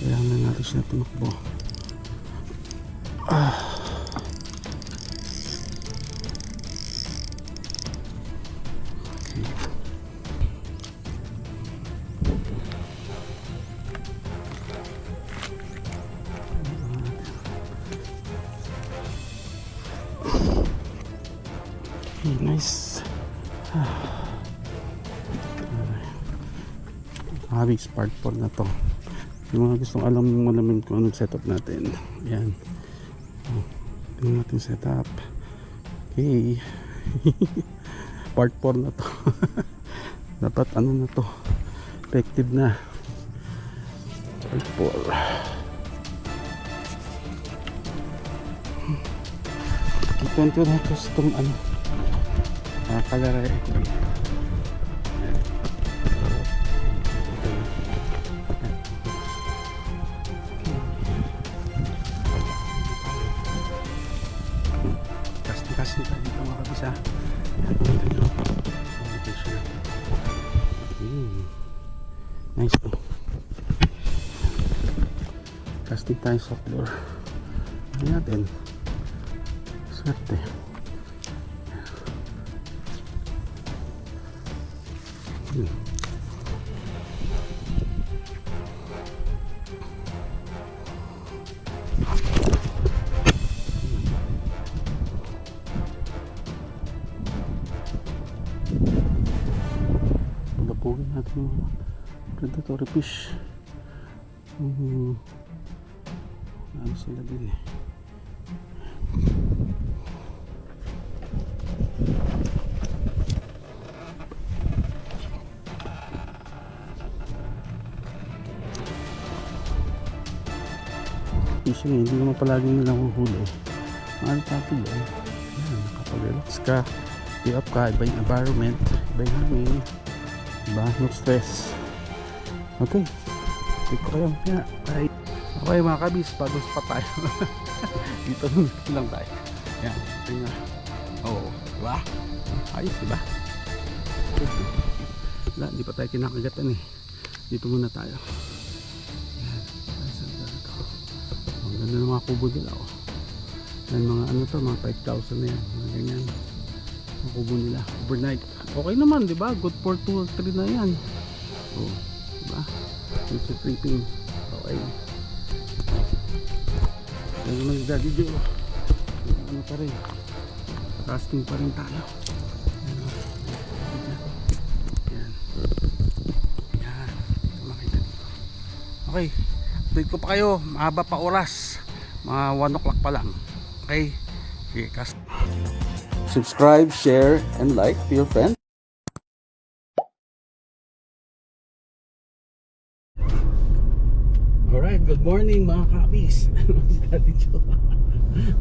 Kailangan natin siya tumakbo. Okay, nice. Habis part 4 na to. Yung mga gustong alam mo naman kung anong setup natin. Yan. Tingnan natin setup. Okay. Part 4 na to. Dapat ano na to. Effective na. Part 4. Ikwento na custom ano. Kalaray ko. Kasi tayo dito mga kabisa. Nice po. Casting tayo sa floor. Ano natin? Swerte. Pagpapugin natin yung predatory fish. Ano sila din eh. Fishing hindi naman palaging nahuhuli. Mahal tapos eh. Nakapag-relax ka, stay up ka, iba yung environment, iba yung hangin, diba? No stress. Okay, take ko kayo. Yeah, bye. Okay mga kabis, pagos pa tayo. Dito lang tayo. Yan, tingnan. Oo, diba? Ayos, diba? Wala, hindi pa tayo kinakagatan eh. Dito muna tayo. Ang ganda ng mga kubo nila oh. Yan mga ano to, mga 5,000 na yan, mga ganyan ang kubo nila, overnight. Okay naman diba, good for 2 or 3 na yan. Oh, diba, future tripping. Okay, yan naman yung Daddy Joe. Ano pa rin, casting pa rin tayo. Yan, yan, makita dito. Okay, update ko pa kayo, mahaba pa oras, mga 1 o'clock pa lang. Okay, sige, cast. Subscribe, share, and like to your friends. Alright, good morning mga kabis.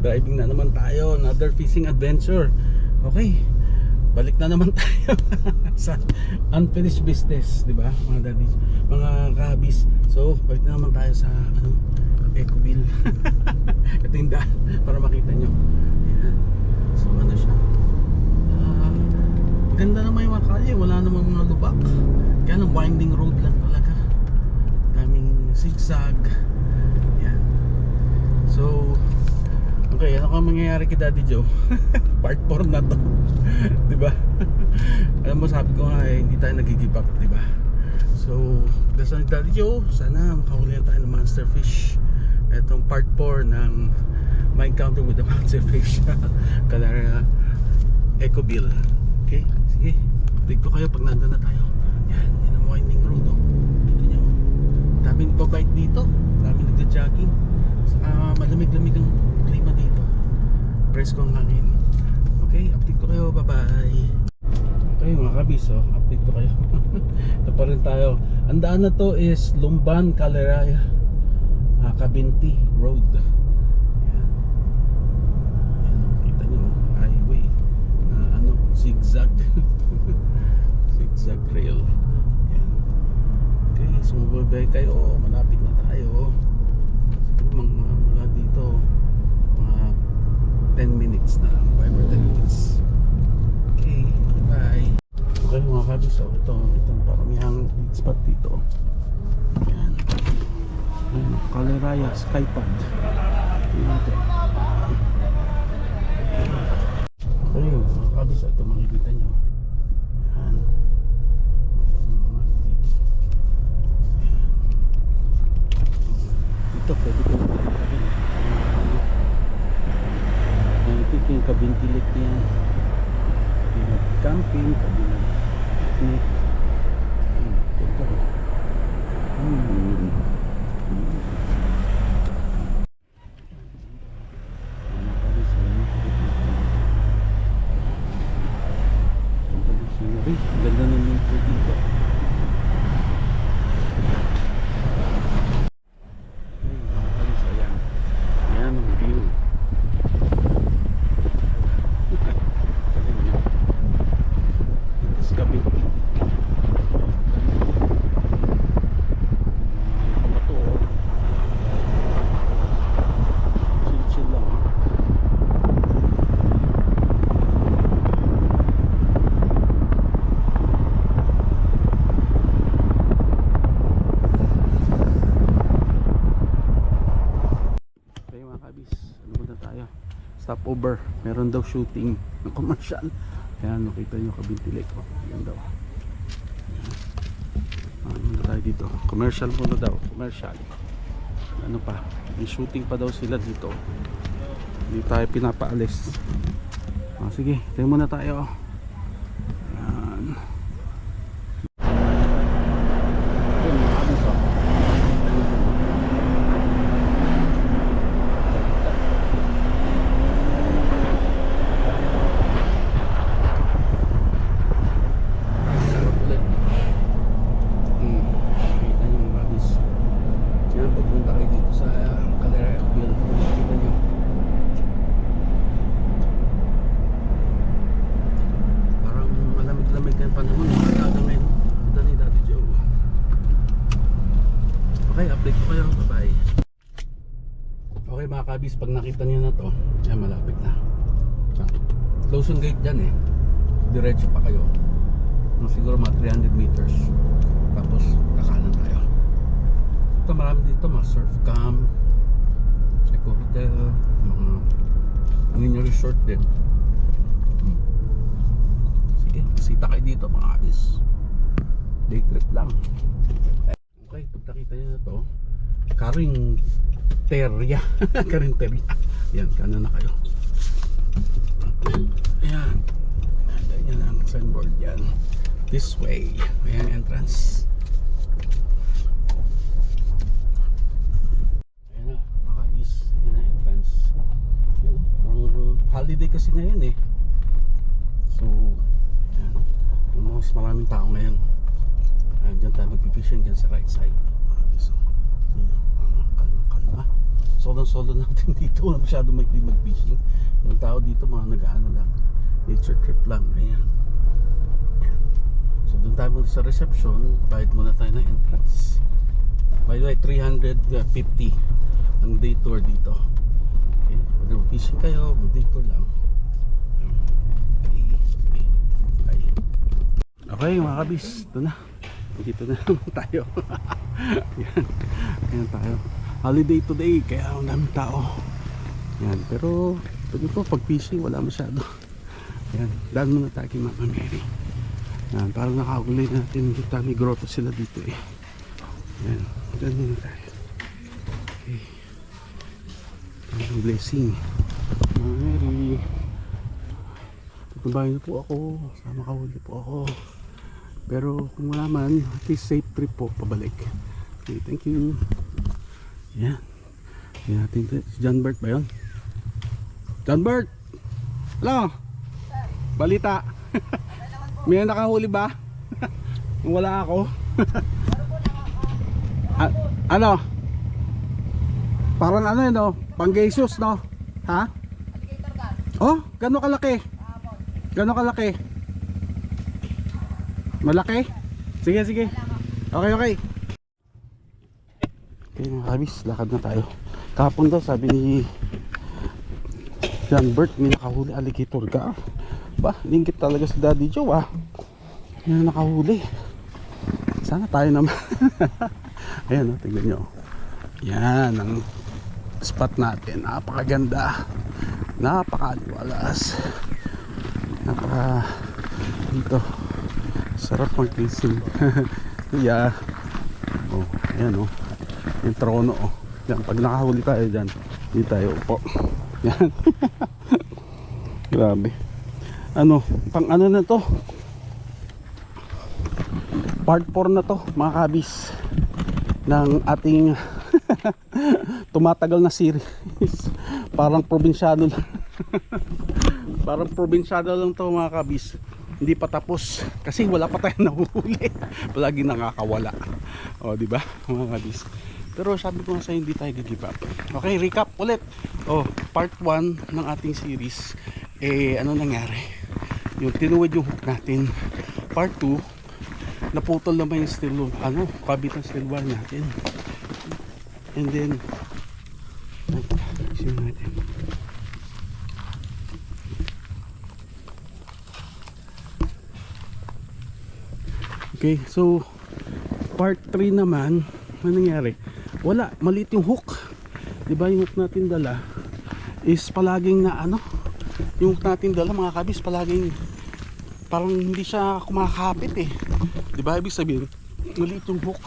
Driving na naman tayo, another fishing adventure. Okay, balik na naman tayo sa unfinished business, di ba mga daddies, mga kabis. So, balik na naman tayo sa ano, Ecoville. Ito yung daan para makita nyo. Ayan. So, ano siya? Ganda naman yung mga kalye, wala namang mga lubak. Kaya ng winding road lang talaga. Daming zigzag. Ayan. So, okay, ano kang mangyayari kay Daddy Joe? Part 4 na to. Diba? Alam mo, sabi ko nga eh, hindi tayo nag-give up, diba? So, dasal ni Daddy Joe, sana makahulihan tayo ng monster fish. Itong part 4 ng My Encounter with the Monster Fish. Kalara Ecoville. Okay, sige, update ko kayo pag nandun na tayo. Yan, yan ang winding road oh. Dito nyo, daming babike dito, daming nagja-jogging. Malamig-lamig ang klima dito, presko ang hangin. Okay, update ko kayo, bye bye. Okay mga kabis, oh, update ko kayo. Ito pa rin tayo. Ang daan na to is Lumban, Calaraya, Cabinti Road. Yan. Yan, kita nyo, highway na ano, zigzag. Zigzag rail. Yan. Okay, so mababay kayo, malapit na tayo. Siguro mga dito mga 10 minutes na lang, 5 or 10 minutes. Okay, bye. Okay mga kabis, so itong paramihang spot dito. Yan. Ayan. Kaleraya Skypod. Tingnan natin. Ayun, kabisa ito makikita nyo. Yan. Ito pwede ko ito yung kabintilik yan. Camping, pwede picnic. Ito. Ganda ng luto dito. Ayan. Ayan ang view. Ito sa Cavite. Bato. Chill lang. Stopover, meron daw shooting ng commercial. Ayan, nakita nyo Kabintilik. Ayan daw. Ano tayo dito? Commercial muna daw. Commercial. Ano pa? May shooting pa daw sila dito. Hindi tayo pinapaalis. Sige, tayo muna tayo. Ayan. Update ko kayo. Bye-bye. Okay mga kabis, pag nakita niyo na to, ay malapit na. Lawson Gate dyan eh. Diretso pa kayo. Siguro mga 300 meters. Tapos kakanan tayo. Ito marami dito, mga surf camp, eco hotel, mga mini resort din. Sige, bisita kayo dito mga kabis. Day trip lang. Okay, pag nakita nyo na to, Karinteria. Karinteria. Yan, kanan na kayo. Ayan. Ayan ang signboard yan. This way. Ayan entrance. Ayan na, makakabis. Ayan na entrance. Ayan, parang holiday kasi ngayon eh. So, ayan. Mas maraming tao ngayon. Ayan, dyan tayo magpipishing dyan sa right side. So, kalma. Solo natin dito. Wala masyado mag-fishing. Yung tao dito mga nag-ano lang. Nature trip lang. Ayan. Ayan. So doon tayo muna sa reception. Bayad muna tayo ng entrance. By the way, 350 ang day tour dito. Okay. Kung mag-fishing kayo, mag-day tour lang. Okay. Okay mga kabis. Ito na. Dito na naman tayo. Yan. Yan tayo. Holiday today kaya ang daming tao. Yan. Pero ito pag fishing wala masyado. Yan. Daan muna tayo kay Mama Mary. Yan. Parang nakakuli natin dito. May grotto sila dito eh. Yan. Daan muna tayo. Okay. Ang blessing. Mama Mary. Tutubayan niyo po ako. Sama kahuli po ako. Pero kung wala man, at least safe trip po pabalik. Okay, thank you. Yan. Yan natin ito. Si John Bert ba yun? John Bert! Hello! Balita! May nakahuli ba? Kung wala ako. Ano? Parang ano yun no? Pang Jesus no? Ha? Oh, gano'ng kalaki? Gano'ng kalaki? Malaki? Sige. Okay. Okay mga kabis, lakad na tayo. Kahapon daw sabi ni John Bert may nakahuli alligator ka. Ba, lingkit talaga si Daddy Joe ah. May nakahuli. Sana tayo naman. Ayan o, tignan nyo. Yan ang spot natin. Napakaganda, napakaliwalas, dito sarap mag-fishing. Yeah. Oh, ayan oh, yung trono oh. Yan, pag nakahuli tayo dyan, hindi tayo upo. Yan. Grabe. Ano, pang ano na to, part 4 na to mga kabis ng ating tumatagal na series. Parang probinsyano lang. Parang probinsyano lang to mga kabis. Hindi pa tapos kasi wala pa tayong nahuhuli. Palagi nakakawala. O di ba mga kabis? Pero sabi ko nga sa hindi tayo give up. Okay, recap ulit. Oh, part 1 ng ating series. Ano nangyari? Yung tinuwid yung hook natin. Part 2, naputol naman yung steel, kabit ng steel bar natin. And then ayun natin. Okay, so part 3 naman, ano nangyari? Wala, maliit yung hook. 'Di ba yung hook natin dala is palaging na yung hook natin dala mga kabis, palaging parang hindi siya kumakapit eh. 'Di ba ibig sabihin, maliit yung hook.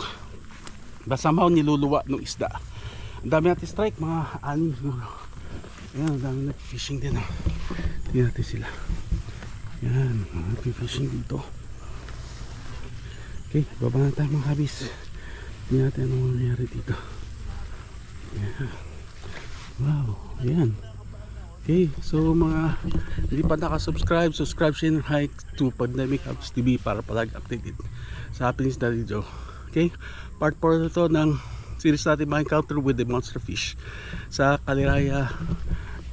Basta somehow niluluwa ng isda. Ang dami natin strike, mga 6 siguro. Ayan, ang dami natin fishing din oh. Tingnan natin sila. Yan, natin fishing dito. Okay, baba na tayo mga kabis. Tingnan natin anong nangyari dito. Yan. Wow, ayan. Okay, so mga hindi pa nakasubscribe, subscribe, share, and like to Pandemic Hubs TV para palagi updated sa happenings Daddy Joe. Okay, part 4 to ng series natin mga encounter with the monster fish sa Caliraya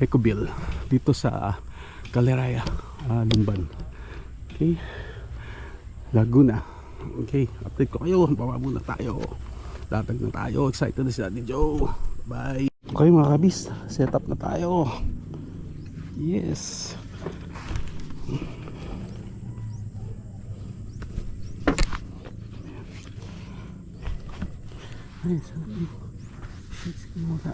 Ecobill dito sa Caliraya, Lumban. Okay, Laguna. Okay, update ko kayo. Baba muna tayo. Latag na tayo. Excited na si Daddy Joe. Bye. Okay mga kabis, set up na tayo. Yes. Ay, sarap yun. Sige muna.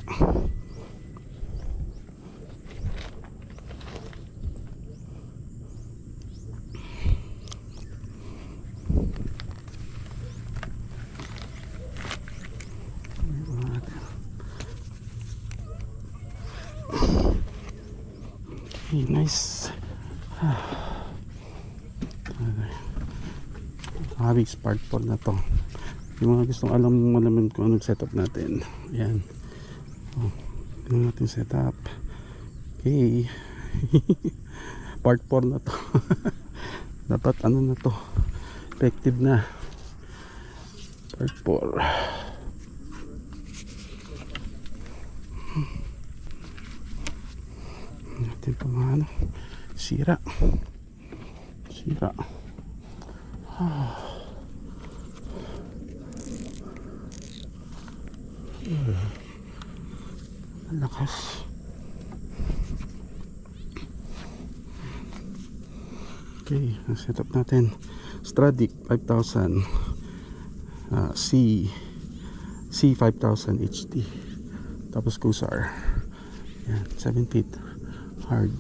Okay, nice. Habis part 4 na to. Yung mga gustong malaman kung anong setup natin. Ayan. Oh, tingnan natin setup. Okay. Part 4 na to. Dapat na to. Effective na. Part 4. Natin ito mga sira. Ang lakas. Okay, ang setup natin Stradic 5000 C5000 HD, tapos Kusar. Yan, 7 feet hard.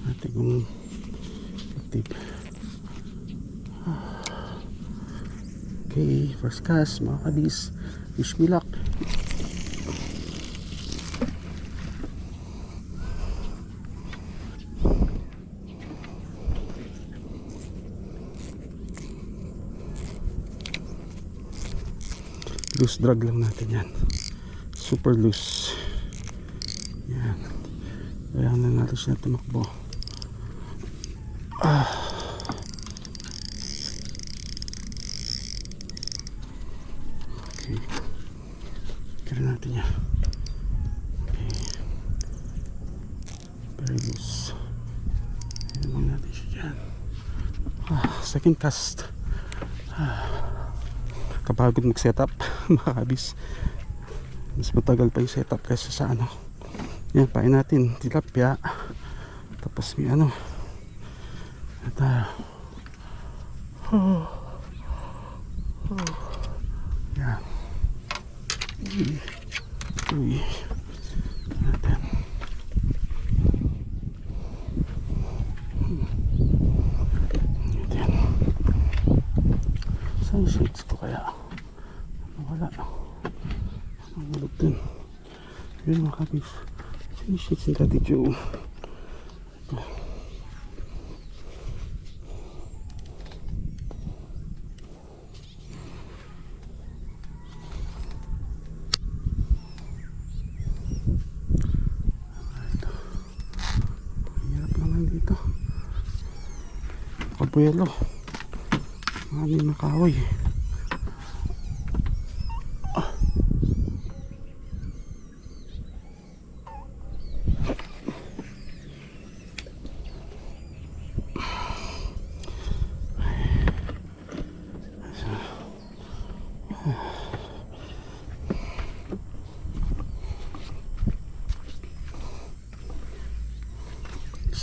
Natin kung active. Okay, first cast mga kabis. Wish me luck. Loose drag lang natin yan. Super loose. Yan. Kaya na natin siya tumakbo. Okay. Kira natin yan. Okay. Very loose. Yan natin siya dyan. Second cast. Kapagod mag setup mga kabis, mas matagal pa yung setup kaysa sa yan, pain natin tilapia, tapos may at yan, Uy. Natin. Natin. Saan yung shades ko kaya? Wala. Ang ulog dun. Yun mga kabis. Saan yung shades ni Daddy Joe? Kabuelo, maraming nakaway.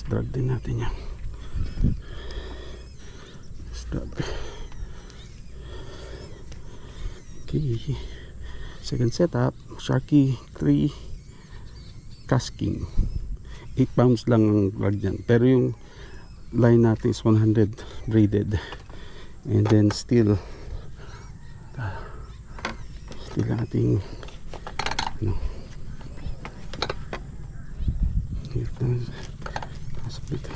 Drag din natin yan. Drag. Okay, second setup, Sharky 3 casking. 8 pounds lang ang drag dyan, pero yung line natin is 100 braided, and then still ating ano, pasok dito.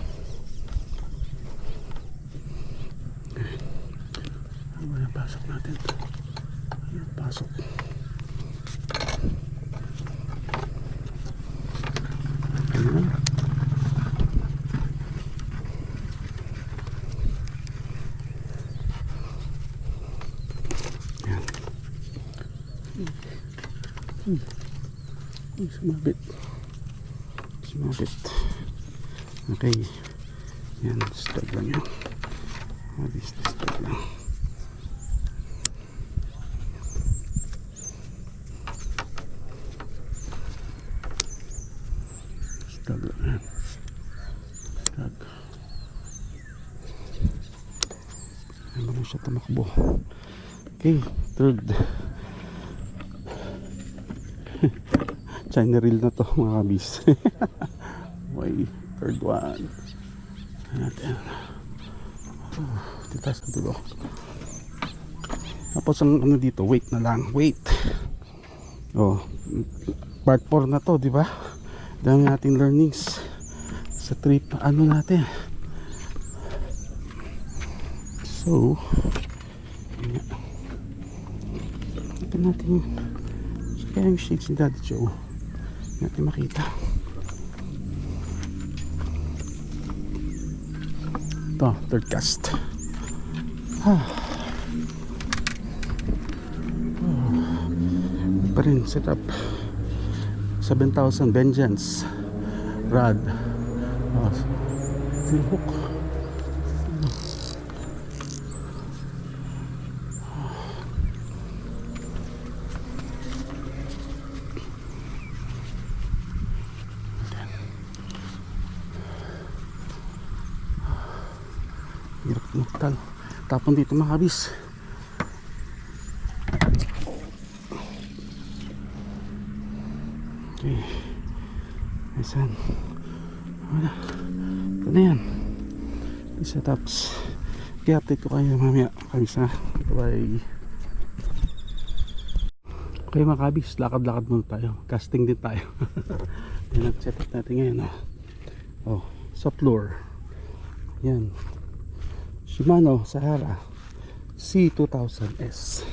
Ano pasok natin? Ayan, pasok. Ayan. Ayan. Sumabit. Okay. Yan, stop lang yan. Stop lang. Stop lang yan. Stop. Ayan ba mo siya tumakbo. Okay, third. China reel na to mga kabis. Okay, third one. Ayan. Titas ka dulo. Tapos ang ano dito, wait na lang, wait. Oh, part 4 na to, di ba? Dami nating learnings sa trip ano natin. So, ito natin kaya yung shades ni Daddy Joe natin makita. Ito, third cast. Pa rin setup 7,000 Vengeance rod. Full hook. Hirap nuktal. Tapon dito mga kabis. Okay. Ayan. Wala. Ito na yan. Setups. I-update ko kayo mamaya. Kabis ha. Bye. Okay mga kabis. Lakad-lakad muna tayo. Casting din tayo. Yan ang setup natin ngayon. Oh, soft lure. Yan. Shimano Sahara C2000S.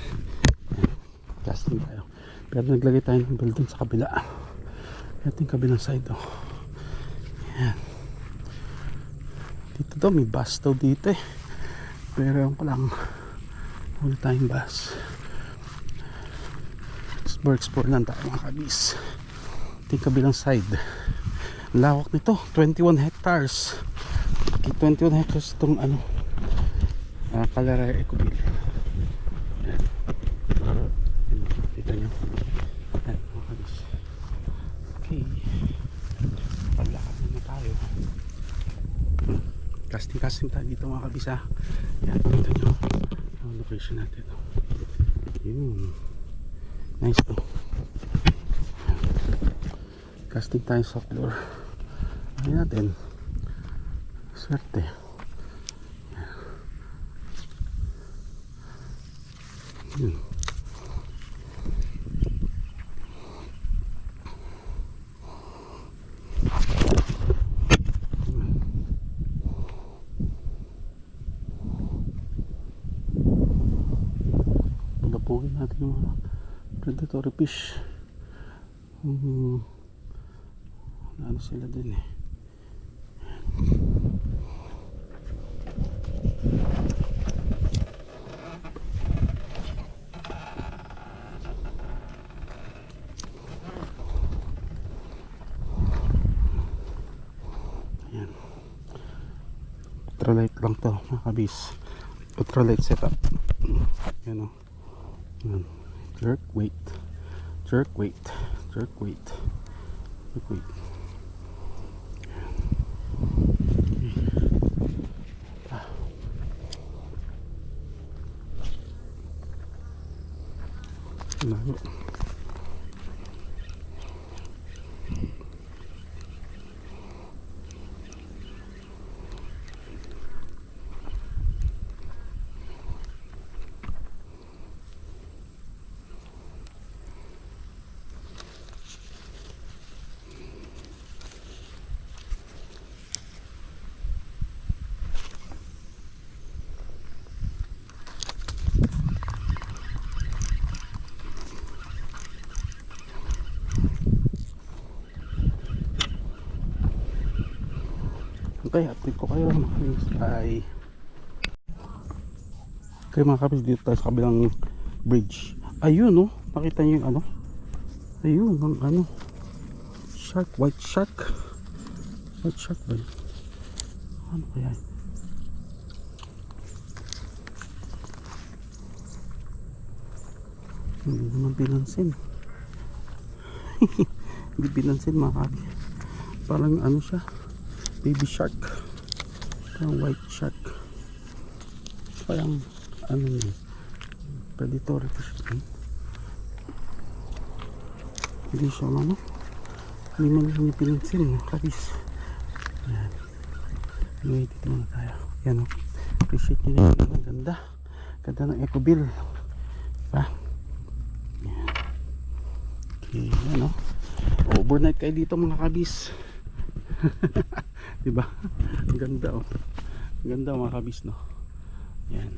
Casting tayo. Pero naglagay tayo ng belt dun sa kabila. Ito yung kabilang side. Yan. Dito daw may bass daw dito eh. Pero yung palang wala tayong bass. Explore lang tayo mga kabis. Ito yung kabilang side. Lawak nito. 21 hectares. 21 hectares itong ano. Kalera Ecobil. Dito nyo. Okay. Paglakad na tayo. Casting tayo dito mga kabisa. Yan, dito nyo ang location natin. Yun. Nice to. Casting tayo sa floor. Ayan natin. Swerte. Yun. Pagapugin natin yung mga predatory fish. Ano sila dun eh. Ayan. Ultralight lang to mga kabis. Ultralight setup. Ayan o. Ayan. Jerk weight. Jerk weight. Jerk weight. Jerk weight. Lago. Okay, update ko kayo mga kabis. Okay mga kabis, dito tayo sa kabilang bridge. Ayun no, nakita nyo yung ano. Ayun, ang ano, shark, white shark. White shark ba yun? Ano kaya yun? Hindi naman pinansin. Hindi pinansin mga kabis. Parang ano siya, baby shark, parang white shark, parang ano yun, predatory fish. Hindi siya ano, hindi man niya pinansin kabis. Ayan, anyway, dito muna tayo. Yan o, appreciate nyo na yun. Ang ganda, ganda ng eco-bill, diba? Yan. Okay, yan o, overnight kayo dito mga kabis. Diba? Ang ganda oh. Ang ganda mga kabis no. Yan.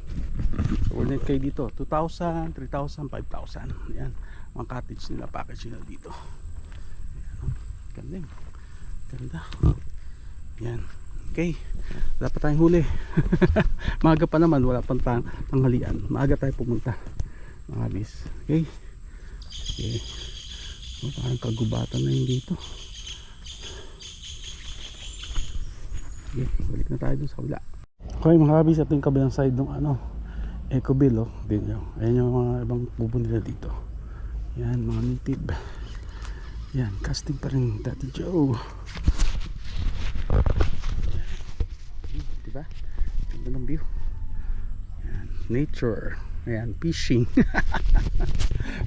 Overnight kayo dito. 2,000, 3,000, 5,000. Yan. Mga cottage nila, package nila dito. Yan, oh. Ganda yun. Ganda. Yan. Okay. Wala pa tayong huli. Maaga pa naman. Wala pang tanghalian. Maaga tayo pumunta. Mga kabis. Okay. Okay. So, parang kagubatan na yun dito. Okay, balik na tayo dun sa kabila. Okay mga kabis, ito yung kabilang side ng ano, eco-bill oh. Ayan yung mga ibang bubo nila dito. Yan, mga native. Yan, casting pa rin Daddy Joe. Yan, diba? Ganda ng view. Yan, nature. Ayan, fishing.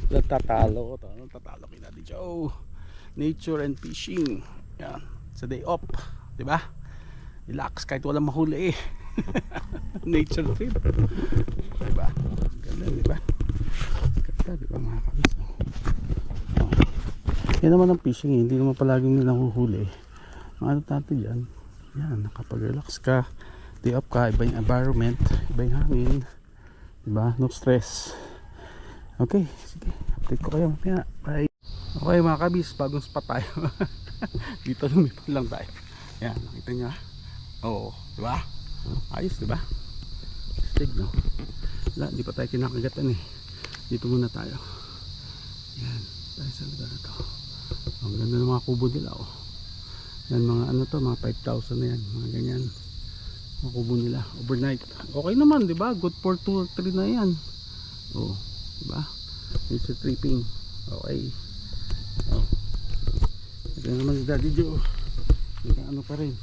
Tatalo ko. Tatalo kay Daddy Joe. Nature and fishing. Yan, sa day off. Diba? Relax kahit walang mahuli eh. Nature trip. Diba? Ganda, diba? Ganda, diba mga kabis? Oh. Yan naman ang fishing eh. Hindi naman palaging nilang huhuli. Ano tato dyan? Yan, nakapag-relax ka. Day off ka. Iba yung environment. Iba yung hangin. Diba? No stress. Okay, sige. Update ko kayo. Bye. Okay mga kabis, bagong spot tayo. Dito lumipad lang tayo. Yan, nakita nyo ha? Oo, diba? Ayos, diba? Stig, no? Wala, di pa tayo kinakagatan eh. Dito muna tayo. Yan, tayo sa lugar na to. Ang ganda ng mga kubo nila, oh. Yan, mga ano to, mga 5,000 na yan. Mga ganyan. Mga kubo nila, overnight. Okay naman, diba? Good for 2 or 3 na yan. Oo, diba? Nature tripping. Okay. Oh. Ito naman si Daddy Joe. Ano pa rin,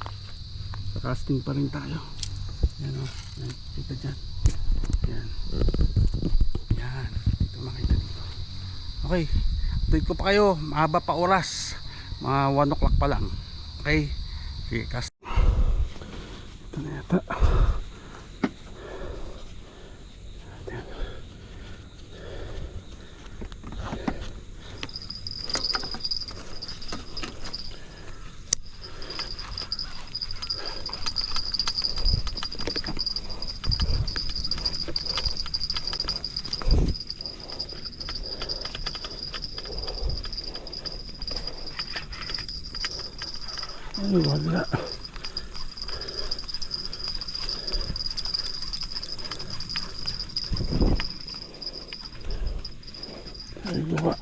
casting pa rin tayo. Yan o, yan, kita dyan. Yan. Yan, dito makita dito. Okay, update ko pa kayo. Mahaba pa oras. Mga 1 o'clock pa lang. Okay? Sige, cast. Ito na yata. Ay, wala. Ay, gawa.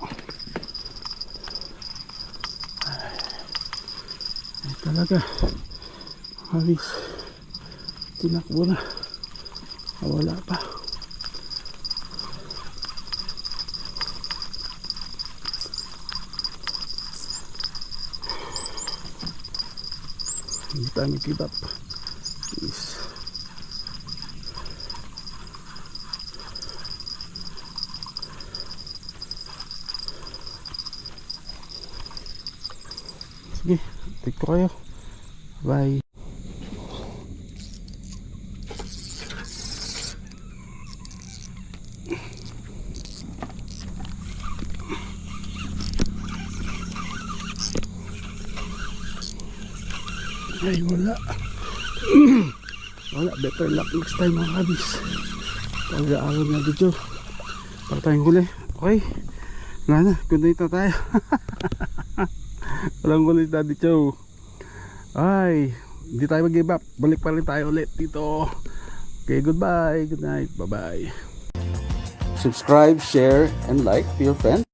Ay, talaga. Habis. Tinakbo na. Wala pa. Hindi tayo mag-give up. Please. Sige, take ko kayo. Bye. Ay, wala. Wala, better luck next time mga kabis. Talaga araw na video. Para tayong huli. Okay. Wala na, good night na tayo. Walang huli si Daddy Joe. Ay, hindi tayo mag-give up. Balik pa rin tayo ulit dito. Okay, goodbye. Good night. Bye-bye. Subscribe, share, and like to your friends.